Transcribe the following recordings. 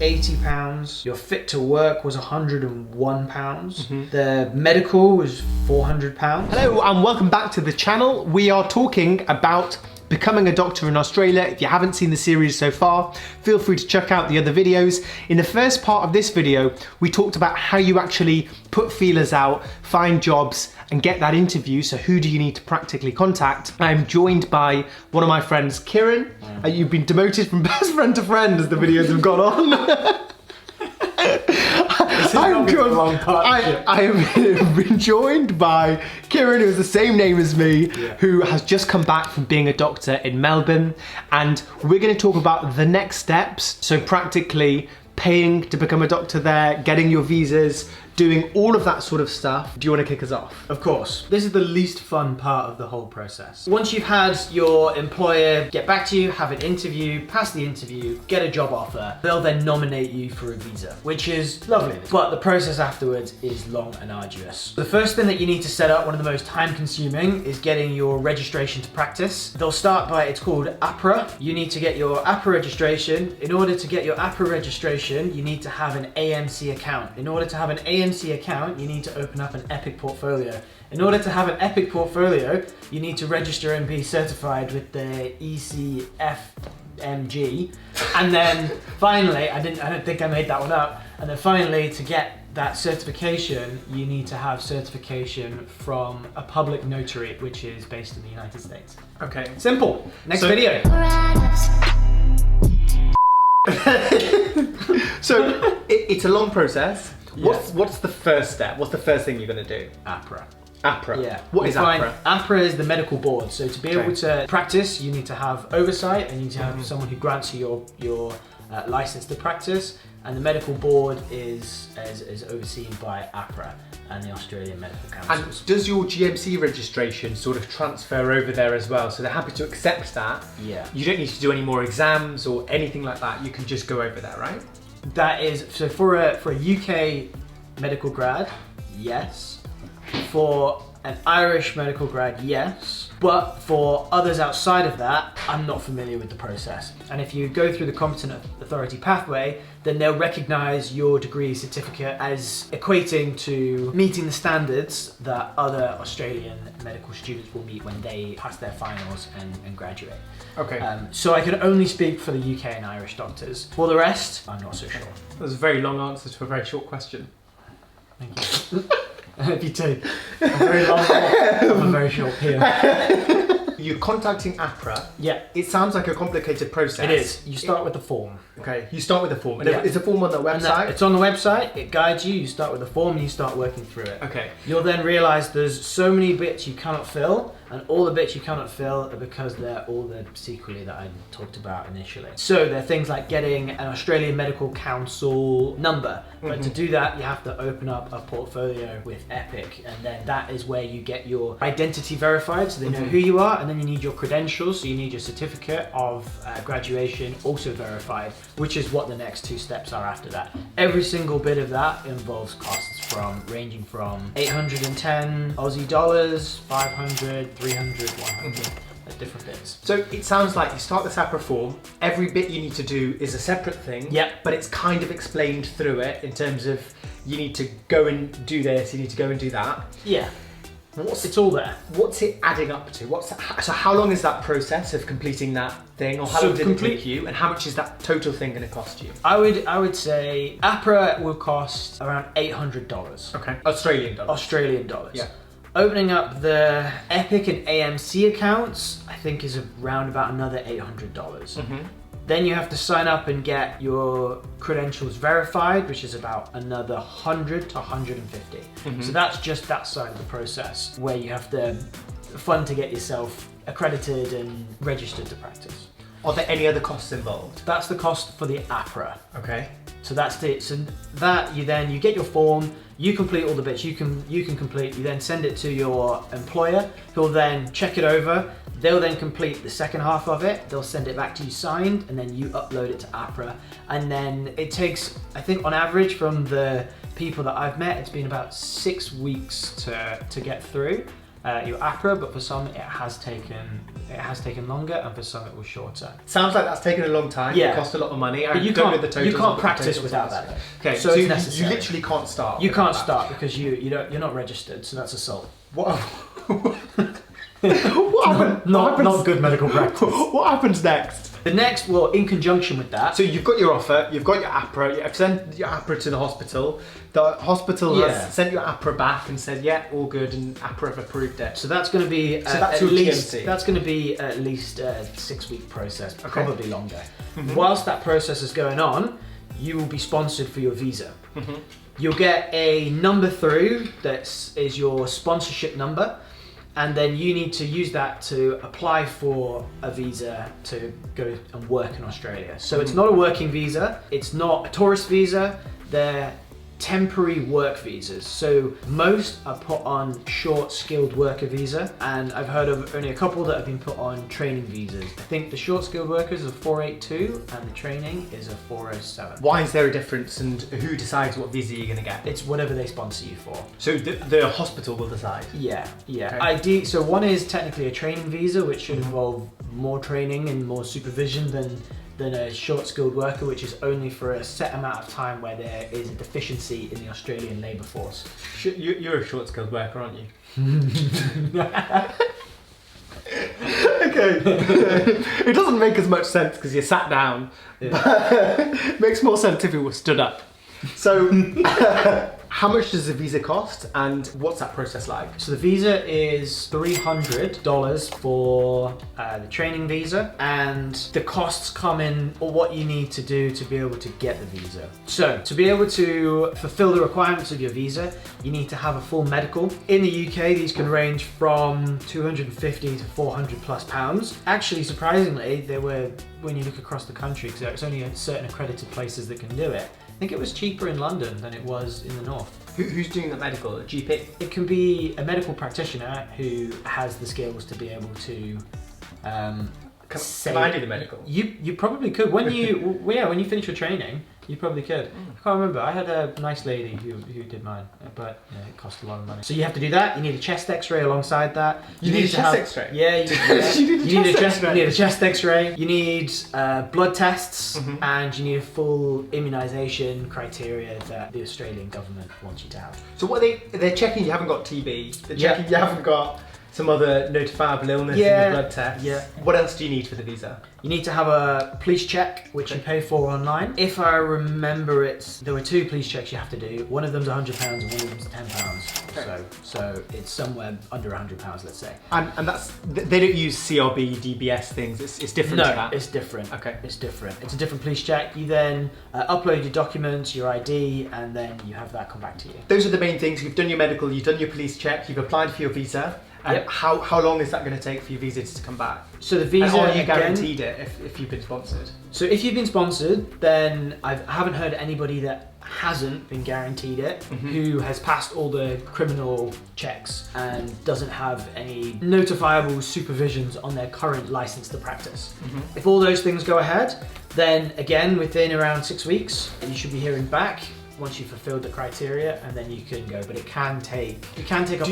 £80. Your fit to work was £101. The medical was £400. Hello and welcome back to the channel. We are talking about becoming a doctor in Australia. If you haven't seen the series so far, feel free to check out the other videos. In the first part of this video, we talked about how you actually put feelers out, find jobs, and get that interview. So who do you need to practically contact? I'm joined by one of my friends, Kieran. You've been demoted from best friend to friend as the videos have gone on. I have been joined by Kieran, who is the same name as me, who has just come back from being a doctor in Melbourne. And we're going to talk about the next steps. So practically paying to become a doctor there, getting your visas, doing all of that sort of stuff. Do you want to kick us off? Of course. This is the least fun part of the whole process. Once you've had your employer get back to you, have an interview, pass the interview, get a job offer, they'll then nominate you for a visa, which is lovely. But the process afterwards is long and arduous. The first thing that you need to set up, one of the most time consuming, is getting your registration to practice. They'll start by, it's called AHPRA. You need to get your AHPRA registration. In order to get your AHPRA registration, you need to have an AMC account. In order to have an AMC account, you need to open up an Epic portfolio. In order to have an Epic portfolio, you need to register and be certified with the ECFMG. And then finally, I don't think I made that one up. And then finally, to get that certification, you need to have certification from a public notary, which is based in the United States. Okay. Simple. Next video. So it's a long process. Yes. What's the first step? What's the first thing you're going to do? AHPRA. AHPRA. Yeah. What is AHPRA? AHPRA is the medical board. So to be able to practice, you need to have oversight and you need to have someone who grants you your license to practice. And the medical board is overseen by AHPRA and the Australian Medical Council. And does your GMC registration sort of transfer over there as well? So they're happy to accept that? Yeah. You don't need to do any more exams or anything like that. You can just go over there, right? That is, so for a UK medical grad, yes. For an Irish medical grad, yes. But for others outside of that, I'm not familiar with the process. And if you go through the competent authority pathway, then they'll recognize your degree certificate as equating to meeting the standards that other Australian medical students will meet when they pass their finals and graduate. Okay. So I can only speak for the UK and Irish doctors. For the rest, I'm not so sure. That was a very long answer to a very short question. Thank you. If you take a very long walk, I'm a very short pier. You're contacting AHPRA. Yeah. It sounds like a complicated process. It is. You start with the form. Okay, you start with the form. And Yeah. is the form on the website? It's on the website, it guides you, you start with the form and you start working through it. Okay. You'll then realise there's so many bits you cannot fill, and all the bits you cannot fill are because they're all the secretly that I talked about initially. So they're things like getting an Australian Medical Council number, but to do that you have to open up a portfolio with Epic, and then that is where you get your identity verified so they know who you are, and then you need your credentials, so you need your certificate of graduation also verified, which is what the next two steps are after that. Every single bit of that involves costs ranging from 810 Aussie dollars, 500, 300, 100, different bits. So it sounds like you start this AHPRA form, every bit you need to do is a separate thing, Yep. but it's kind of explained through it in terms of you need to go and do this, you need to go and do that. Yeah. It's all there. What's it adding up to? So how long is that process of completing that thing, or how long did it take you, and how much is that total thing going to cost you? I would say AHPRA will cost around $800. Okay. Australian dollars. Australian dollars. Yeah. Opening up the Epic and AMC accounts, I think is around about another $800. Then you have to sign up and get your credentials verified, which is about another 100 to 150. So that's just that side of the process, where you have to fund to get yourself accredited and registered to practice. Are there any other costs involved? That's the cost for the AHPRA. Okay. So that's it. So that you get your form, you complete all the bits you can complete, you then send it to your employer, who'll then check it over. They'll then complete the second half of it. They'll send it back to you signed, and then you upload it to AHPRA. And then it takes, I think on average from the people that I've met, it's been about 6 weeks to get through your AHPRA, but for some it has taken it has taken longer, and for some it was shorter. Sounds like that's taken a long time. Yeah. It cost a lot of money. But you can't practice without that. Okay, So you it's necessary. literally can't start. You can't start because you're not registered, so that's assault. What? Not good medical practice. What happens next? The next, well, in conjunction with that. So you've got your offer, you've got your AHPRA, you've sent your AHPRA to the hospital. The hospital has sent your AHPRA back and said, yeah, all good, and AHPRA have approved it. So that's going to be that's at least GMC. that's going to be at least a 6-week process, probably longer. Mm-hmm. Whilst that process is going on, you will be sponsored for your visa. Mm-hmm. You'll get a number through that is your sponsorship number. And then you need to use that to apply for a visa to go and work in Australia. So it's not a working visa, it's not a tourist visa, they're temporary work visas. So most are put on short skilled worker visa, and I've heard of only a couple that have been put on training visas. I think the short skilled workers is a 482 and the training is a 407. Why is there a difference, and who decides what visa you're going to get? It's whatever they sponsor you for. So the hospital will decide? Yeah. Okay. So one is technically a training visa, which should involve more training and more supervision than a short skilled worker, which is only for a set amount of time where there is a deficiency in the Australian labour force. You're a short skilled worker, aren't you? Okay. It doesn't make as much sense because you sat down. Yeah. But it makes more sense if you were stood up. So how much does the visa cost, and what's that process like? So the visa is $300 for the training visa, and the costs come in, or what you need to do to be able to get the visa. So to be able to fulfill the requirements of your visa, you need to have a full medical. In the UK, these can range from 250 to 400 plus pounds. Actually, surprisingly, they were, when you look across the country, because it's only certain accredited places that can do it, I think it was cheaper in London than it was in the north. Who's doing the medical? A GP? It can be a medical practitioner who has the skills to be able to Can I do the medical? You probably could. When you finish your training, you probably could. I can't remember. I had a nice lady who did mine, but it cost a lot of money. So you have to do that. You need a chest X-ray alongside that. You need a chest X-ray? Yeah, you need a chest X-ray. You need blood tests, and you need a full immunisation criteria that the Australian government wants you to have. So what they're checking you haven't got TB. They're checking you haven't got some other notifiable illness in the blood test. Yeah. What else do you need for the visa? You need to have a police check, which you pay for online. If I remember it, there were 2 police checks you have to do. One of them's £100 and one of them's £10. Okay. So it's somewhere under £100, let's say. And that's, they don't use CRB, DBS things. It's different to that? No, it's different. Okay. It's different. It's a different police check. You then upload your documents, your ID, and then you have that come back to you. Those are the main things. You've done your medical, you've done your police check, you've applied for your visa. And how long is that going to take for your visa to come back? So the visa, and are you guaranteed it if you've been sponsored? So if you've been sponsored, then I haven't heard anybody that hasn't been guaranteed it, who has passed all the criminal checks and doesn't have any notifiable supervisions on their current license to practice. If all those things go ahead, then again, within around 6 weeks, you should be hearing back once you've fulfilled the criteria, and then you can go. But it can take up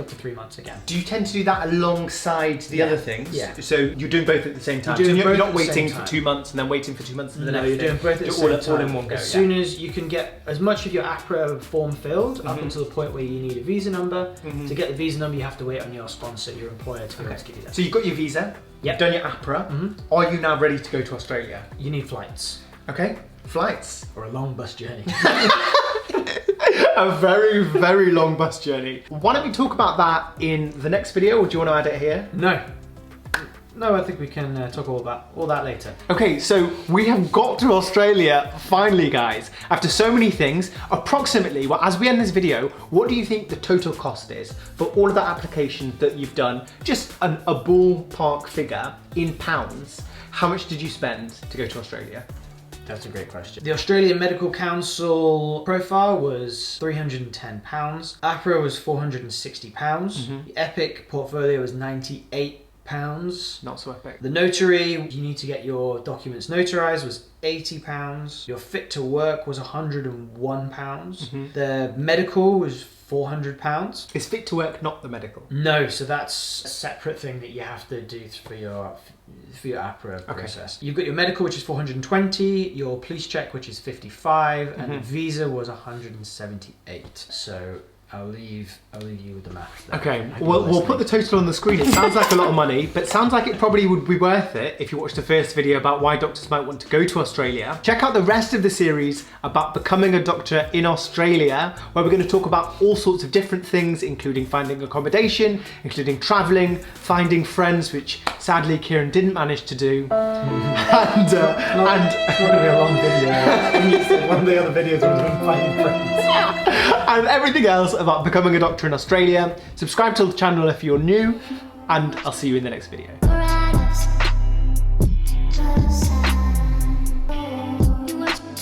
to 3 months again. Do you tend to do that alongside the other things? Yeah. So you're doing both at the same time. You're not waiting for 2 months and then waiting for 2 months for the next. No, you're doing both at the same time. All in one go. As soon as you can get as much of your AHPRA form filled up until the point where you need a visa number. To get the visa number, you have to wait on your sponsor, your employer, to be able to give you that. So you've got your visa. You've done your AHPRA. Are you now ready to go to Australia? You need flights. Okay. Flights. Or a long bus journey. A very, very long bus journey. Why don't we talk about that in the next video, or do you want to add it here? No, I think we can talk all that later. Okay, so we have got to Australia finally, guys. After so many things, approximately, well, as we end this video, what do you think the total cost is for all of the applications that you've done? Just a ballpark figure in pounds. How much did you spend to go to Australia? That's a great question. The Australian Medical Council profile was £310. AHPRA was £460. The EPIC portfolio was £98. Not so epic. The notary, you need to get your documents notarized, was £80. Your fit to work was £101. The medical was £400. Is fit to work not the medical? No, so that's a separate thing that you have to do for your AHPRA process. You've got your medical, which is 420, your police check, which is 55, and the visa was 178. So I'll leave you with the math there. Okay, well, we'll put the total on the screen. It sounds like a lot of money, but sounds like it probably would be worth it if you watched the first video about why doctors might want to go to Australia. Check out the rest of the series about becoming a doctor in Australia, where we're going to talk about all sorts of different things, including finding accommodation, including travelling, finding friends, which sadly Kieran didn't manage to do. It's not going to be a long video. One of the other videos was finding friends. And everything else about becoming a doctor in Australia. Subscribe to the channel if you're new, and I'll see you in the next video.